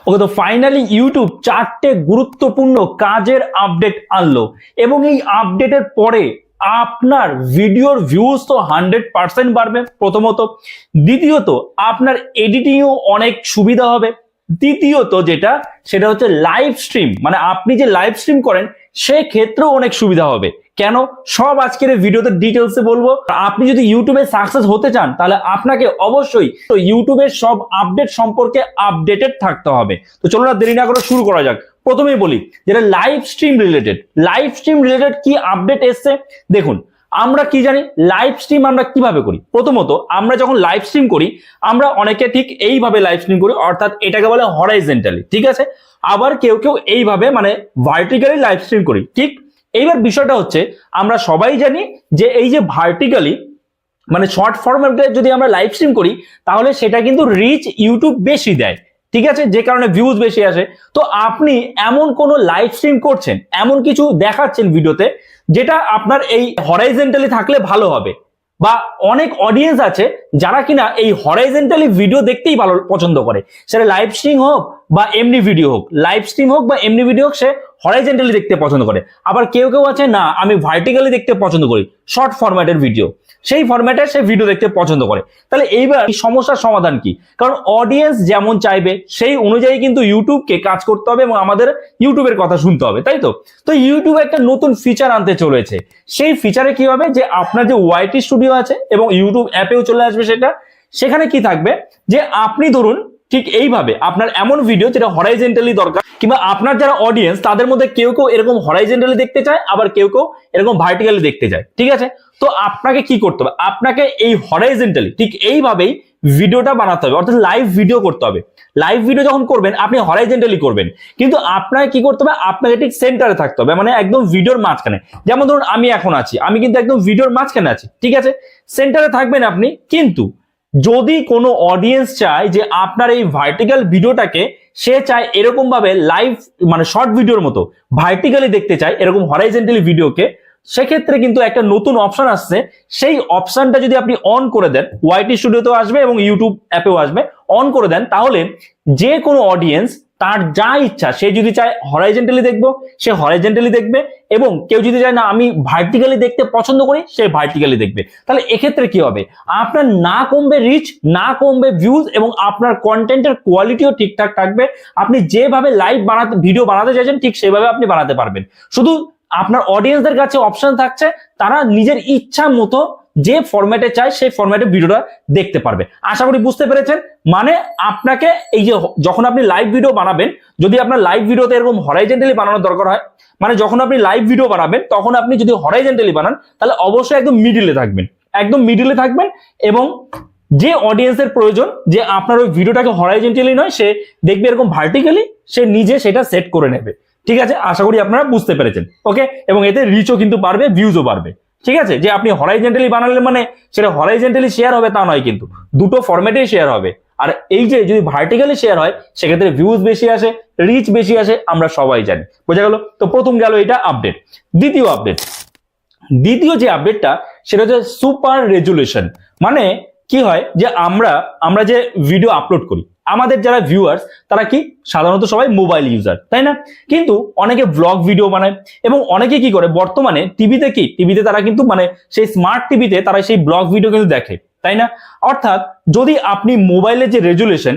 ওকে, তো finally YouTube 4টে গুরুত্বপূর্ণ কাজের আপডেট আনলো এবং এই আপডেটের পরে আপনার ভিডিওর ভিউজ তো 100% বাড়বে প্রথমত। দ্বিতীয়ত আপনার এডিটিংও অনেক সুবিধা হবে। দ্বিতীয়ত সেটা হচ্ছে লাইভ স্ট্রিম, মানে আপনি যে লাইভ স্ট্রিম করেন সেক্ষেত্রেও অনেক সুবিধা হবে। কেন? সব আজকের এই ভিডিওতে ডিটেলসে বলবো। আপনি যদি ইউটিউবে সাকসেস হতে চান তাহলে আপনাকে অবশ্যই তো ইউটিউবের সব আপডেট সম্পর্কে আপডেটেড থাকতে হবে। তো চলো না দেরি না করে শুরু করা যাক। প্রথমেই বলি যেটা লাইভ স্ট্রিম রিলেটেড কি আপডেট এসছে দেখুন। আমরা কি জানি লাইভ স্ট্রিম আমরা কিভাবে করি? প্রথমত আমরা যখন লাইভ স্ট্রিম করি আমরা অনেকে ঠিক এইভাবে লাইভ স্ট্রিম করি, অর্থাৎ এটাকে বলে হরাইজন্টালি, ঠিক আছে। আবার কেউ কেউ এইভাবে মানে ভার্টিক্যালি লাইভ স্ট্রিম করি, ঠিক। এইবার বিষয়টা হচ্ছে আমরা সবাই জানি যে এই যে ভার্টিক্যালি মানে শর্ট ফরম্যাটে যদি আমরা লাইভ স্ট্রিম করি তাহলে সেটা কিন্তু রিচ ইউটিউব বেশি দেয়, ঠিক আছে, যে কারণে ভিউজ বেশি আসে। তো আপনি এমন কোন লাইভ স্ট্রিম করছেন, এমন কিছু দেখাচ্ছেন ভিডিওতে যেটা আপনার এই হরাইজন্টালি থাকলে ভালো হবে, বা অনেক অডিয়েন্স আছে যারা কিনা এই হরাইজন্টালি ভিডিও দেখতেই ভালো পছন্দ করে, সেটা লাইভ স্ট্রিম হোক বা এমনি ভিডিও হোক, লাইভ স্ট্রিম হোক বা এমনি ভিডিও হোক, সে হরাইজন্টালি দেখতে পছন্দ করে। আবার কেউ কেউ আছে না আমি ভার্টিক্যালি দেখতে পছন্দ করি, শর্ট ফরম্যাটের ভিডিও, সেই ফরম্যাটে সে ভিডিও দেখতে পছন্দ করে। তাহলে এইবার এই সমস্যার সমাধান কি? কারণ অডিয়েন্স যেমন চাইবে সেই অনুযায়ী কিন্তু ইউটিউবকে কাজ করতে হবে এবং আমাদের ইউটিউবের কথা শুনতে হবে, তাই তো। তো ইউটিউব একটা নতুন ফিচার আনতে চলেছে। সেই ফিচারে কি হবে যে আপনার যে ওয়াইটি স্টুডিও আছে এবং ইউটিউব অ্যাপেও চলে আসবে সেটা, সেখানে কি থাকবে যে আপনি ধরুন ঠিক এইভাবে আপনার এমন ভিডিও যেটা হরাইজন্টালি দরকার, কিংবা আপনার যারা অডিয়েন্স তাদের মধ্যে কেউ কেউ এরকম হরাইজন্টালি দেখতে চায়, আবার কেউ কেউ এরকম ভার্টিক্যালি দেখতে চায়, ঠিক আছে। তো আপনাকে কি করতে হবে? আপনাকে এই হরাইজন্টালি ঠিক এইভাবেই ভিডিওটা বানাতে হবে, অর্থাৎ লাইভ ভিডিও করতে হবে। লাইভ ভিডিও যখন করবেন আপনি হরাইজন্টালি করবেন, কিন্তু আপনাকে কি করতে হবে? আপনাকে ঠিক সেন্টারে থাকতে হবে, মানে একদম ভিডিওর মাঝখানে। যেমন ধরুন আমি এখন আছি, আমি কিন্তু একদম ভিডিওর মাঝখানে আছি, ঠিক আছে, সেন্টারে থাকবেন আপনি। কিন্তু যদি কোনো অডিয়েন্স চায় যে আপনার এই ভার্টিক্যাল ভিডিওটাকে সে চায় এরকম ভাবে লাইভ মানে শর্ট ভিডিওর মতো ভার্টিক্যালি দেখতে চায়, এরকম হরাইজন্টালি ভিডিওকে, সেক্ষেত্রে কিন্তু একটা নতুন অপশন আসছে। সেই অপশনটা যদি আপনি অন করে দেন, ওয়াইটি স্টুডিওতেও আসবে এবং ইউটিউব অ্যাপেও আসবে, অন করে দেন, তাহলে যে কোনো অডিয়েন্স তার যা ইচ্ছা, সে যদি চায় হরাইজন্টালি দেখবো সে হরাইজন্টালি দেখবে, এবং কেউ যদি চায় না আমি ভার্টিক্যালি দেখতে পছন্দ করি সে ভার্টিক্যালি দেখবে। তাহলে এক্ষেত্রে কি হবে? আপনার না কমবে রিচ, না কমবে ভিউজ, এবং আপনার কন্টেন্টের কোয়ালিটিও ঠিকঠাক থাকবে। আপনি যেভাবে লাইভ বানাতে ভিডিও বানাতে চাইছেন ঠিক সেভাবে আপনি বানাতে পারবেন। শুধু আপনার অডিয়েন্সদের কাছে অপশন থাকছে, তারা নিজের ইচ্ছা মতো যে ফরম্যাটে চায় সেই ফরম্যাটে ভিডিওটা দেখতে পারবে। আশা করি বুঝতে পেরেছেন। মানে আপনাকে এই যে যখন আপনি লাইভ ভিডিও বানাবেন, যদি আপনার লাইভ ভিডিওতে এরকম হরাইজন্টালি বানানোর দরকার হয়, মানে যখন আপনি লাইভ ভিডিও বানাবেন তখন আপনি যদি হরাইজন্টালি বানান তাহলে অবশ্যই একদম মিডিলে থাকবেন, একদম মিডিলে থাকবেন। এবং যে অডিয়েন্সের প্রয়োজন যে আপনার ওই ভিডিওটাকে হরাইজন্টালি নয় সে দেখবে এরকম ভার্টিক্যালি, সে নিজে সেটা সেট করে নেবে, ঠিক আছে। আশা করি আপনারা বুঝতে পেরেছেন, ওকে। এবং এতে রিচও কিন্তু বাড়বে, ভিউজও বাড়বে, ঠিক আছে। যে আপনি হরাইজন্টালি বানালে মানে সেটা হরাইজন্টালি শেয়ার হবে তা নয়, কিন্তু দুটো ফরম্যাটেই শেয়ার হবে। আর এই যে যদি ভার্টিক্যালি শেয়ার হয় সেক্ষেত্রে ভিউজ বেশি আসে, রিচ বেশি আসে, আমরা সবাই জানি। বোঝা গেল? তো প্রথম গেল এটা আপডেট। দ্বিতীয় যে আপডেটটা সেটা হচ্ছে সুপার রেজুলেশন। মানে কি হয় যে আমরা যে ভিডিও আপলোড করি, আমাদের যারা ভিউয়ার্স তারা কি সাধারণত সবাই মোবাইল ইউজার, তাই না? কিন্তু অনেকে ব্লগ ভিডিও বানায়, এবং অনেকে কি করে বর্তমানে টিভিতে তারা কিন্তু মানে সেই স্মার্ট টিভিতে তারা সেই ব্লগ ভিডিও কিন্তু দেখে, তাই না? অর্থাৎ যদি আপনি মোবাইলের যে রেজুলেশন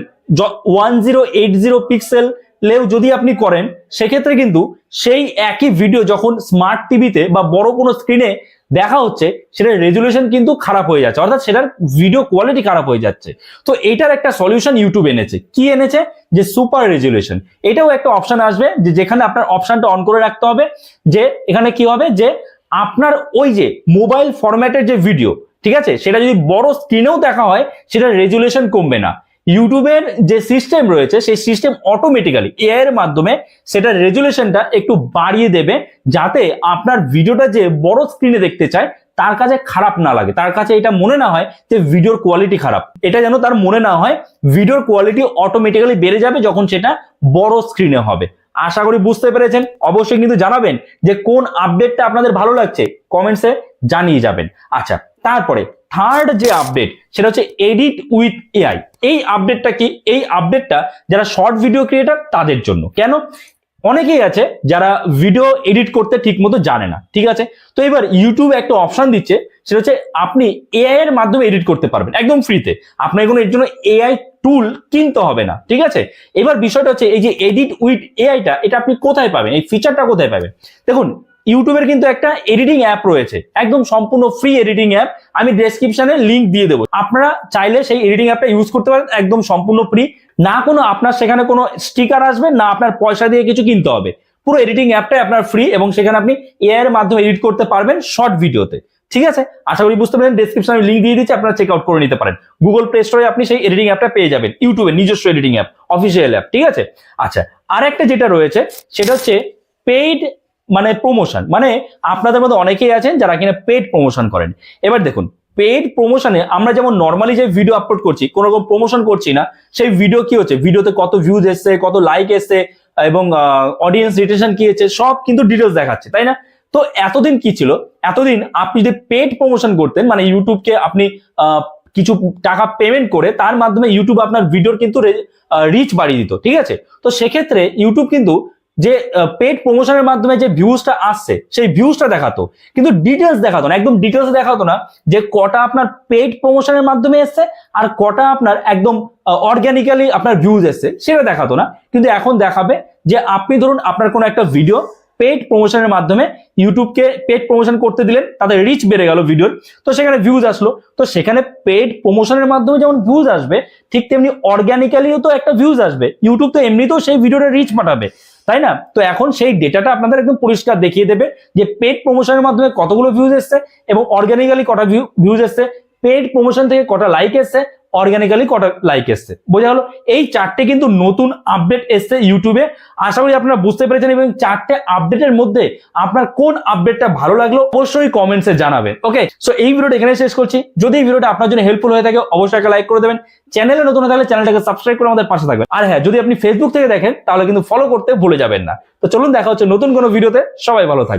1080 পিক্সেলেও যদি আপনি করেন, সেক্ষেত্রে কিন্তু সেই একই ভিডিও যখন স্মার্ট টিভিতে বা বড় কোনো স্ক্রিনে দেখা হচ্ছে সেটার রেজুলেশন কিন্তু খারাপ হয়ে যাচ্ছে, অর্থাৎ সেটার ভিডিও কোয়ালিটি খারাপ হয়ে যাচ্ছে। তো এটার একটা সলিউশন ইউটিউব এনেছে। কি এনেছে? যে সুপার রেজুলেশন। এটাও একটা অপশন আসবে যে যেখানে আপনার অপশনটা অন করে রাখতে হবে, যে এখানে কি হবে যে আপনার ওই যে মোবাইল ফরম্যাটের যে ভিডিও, ঠিক আছে, সেটা যদি বড় স্ক্রিনেও দেখা হয় সেটার রেজুলেশন কমবে না। ইউটিউবের যে সিস্টেম রয়েছে সেই সিস্টেম অটোমেটিক্যালি এআই এর মাধ্যমে সেটার রেজুলেশনটা একটু বাড়িয়ে দেবে, যাতে আপনার ভিডিওটা যে বড় স্ক্রিনে দেখতে চায় তার কাছে খারাপ না লাগে, তার কাছে এটা মনে না হয় যে ভিডিওর কোয়ালিটি খারাপ, এটা যেন তার মনে না হয়। ভিডিওর কোয়ালিটি অটোমেটিক্যালি বেড়ে যাবে যখন সেটা বড় স্ক্রিনে হবে। আশা করি বুঝতে পেরেছেন। অবশ্যই কিন্তু জানাবেন যে কোন আপডেটটা আপনাদের ভালো লাগছে, কমেন্টসে জানিয়ে যাবেন। আচ্ছা, তারপরে থার্ড যে আপডেট সেটা হচ্ছে এডিট উইথ এআই। এই আপডেটটা কি? এই আপডেটটা যারা শর্ট ভিডিও ক্রিয়েটর তাদের জন্য। কেন? অনেকেই আছে যারা ভিডিও এডিট করতে ঠিক মতো জানে না, ঠিক আছে? তো এবার ইউটিউব একটা অপশন দিচ্ছে, সেটা হচ্ছে আপনি এআই এর মাধ্যমে এডিট করতে পারবেন একদম ফ্রিতে। আপনার কোনো এর জন্য এআই টুল কিনতে হবে না, ঠিক আছে? এবার বিষয়টা হচ্ছে এই যে এডিট উইথ এআইটা, এটা আপনি কোথায় পাবেন? এই ফিচারটা কোথায় পাবেন? দেখুন, ইউটিউবের কিন্তু একটা এডিটিং অ্যাপ রয়েছে, একদম সম্পূর্ণ ফ্রি এডিটিং অ্যাপ। আমি ডেসক্রিপশনে লিংক দিয়ে দেবো, আপনারা চাইলে সেই এডিটিং অ্যাপটা ইউজ করতে পারেন, একদম সম্পূর্ণ ফ্রি। না কোনো আপনার সেখানে কোনো স্টিকার আসবে না, আপনার পয়সা দিয়ে কিছু কিনতে হবে। পুরো এডিটিং অ্যাপটাই আপনার ফ্রি এবং সেখানে আপনি এআই এর মাধ্যমে এডিট করতে পারবেন শর্ট ভিডিওতে, ঠিক আছে? আশা করি বুঝতে পারেন। ডেসক্রিপশনে লিংক দিয়ে দিচ্ছি, আপনারা চেক আউট করে নিতে পারেন। গুগল প্লে স্টোরে আপনি সেই এডিটিং অ্যাপটা পেয়ে যাবেন, ইউটিউবের নিজস্ব এডিটিং অ্যাপ, অফিসিয়াল অ্যাপ, ঠিক আছে? আচ্ছা, আর একটা যেটা রয়েছে সেটা হচ্ছে পেইড মানে প্রমোশন। মানে আপনাদের মধ্যে অনেকেই আছেন যারা কিনা পেইড প্রমোশন করেন। এবার দেখুন, পেইড প্রমোশনে আমরা যেমন নর্মালি যে ভিডিও আপলোড করছি, কোনো রকম প্রমোশন করছি না, সেই ভিডিও কি হচ্ছে, ভিডিওতে কত ভিউজ এসছে, কত লাইক এসছে এবং অডিয়েন্স রিটেনশন কি হচ্ছে, সব কিন্তু ডিটেলস দেখাচ্ছে, তাই না? তো এতদিন কি ছিল, এতদিন আপনি যদি পেইড প্রমোশন করতেন, মানে ইউটিউবকে আপনি কিছু টাকা পেমেন্ট করে তার মাধ্যমে ইউটিউব আপনার ভিডিওর কিন্তু রিচ বাড়িয়ে দিত, ঠিক আছে? তো সেক্ষেত্রে ইউটিউব কিন্তু যে পেড প্রমোশনের মাধ্যমে যে ভিউজটা আসছে সেই ভিউজটা দেখাতো, কিন্তু ডিটেলস দেখাতো না, একদম ডিটেলস দেখাতো না যে কটা আপনার পেড প্রমোশনের মাধ্যমে এসছে আর কটা আপনার একদম অর্গানিক্যালি আপনার ভিউজ এসছে, সেটা দেখাতো না। কিন্তু এখন দেখাবে যে আপনি ধরুন আপনার কোনো একটা ভিডিও পেড প্রমোশনের মাধ্যমে ইউটিউবকে পেড প্রমোশন করতে দিলেন, তাদের রিচ বেড়ে গেল ভিডিওর, তো সেখানে ভিউজ আসলো। তো সেখানে পেড প্রমোশনের মাধ্যমে যেমন ভিউজ আসবে, ঠিক তেমনি অর্গানিক্যালিও তো একটা ভিউজ আসবে। ইউটিউব তো এমনিতেও সেই ভিডিওটা রিচ পাঠাবে, তাই না? তো এখন সেই ডেটাটা আপনাদের একদম পরিষ্কার দেখিয়ে দেবে যে পেড প্রমোশনের মাধ্যমে কতগুলো ভিউজ এসছে এবং অর্গানিক্যালি কটা ভিউজ এসছে, পেড প্রমোশন থেকে কটা লাইক এসছে, অর্গানিক্যালি কটা লাইক এসছে। বোঝা গেল? এই চারটে কিন্তু নতুন আপডেট এসছে ইউটিউবে। আশা করি আপনারা বুঝতে পেরেছেন এবং চারটে আপডেটের মধ্যে আপনার কোন আপডেটটা ভালো লাগলো অবশ্যই কমেন্টসে জানাবেন। ওকে, সো এই ভিডিওটা এখানে শেষ করছি। যদি এই ভিডিওটা আপনার জন্য হেল্পফুল হয়ে থাকে অবশ্যই একটা লাইক করে দেবেন। চ্যানেলে নতুন হয়ে থাকলে চ্যানেলটাকে সাবস্ক্রাইব করে আমাদের পাশে থাকবেন। আর হ্যাঁ, যদি আপনি ফেসবুক থেকে দেখেন তাহলে কিন্তু ফলো করতে ভুলে যাবেন না। তো চলুন, দেখা হচ্ছে নতুন কোনো ভিডিওতে। সবাই ভালো থাকবেন।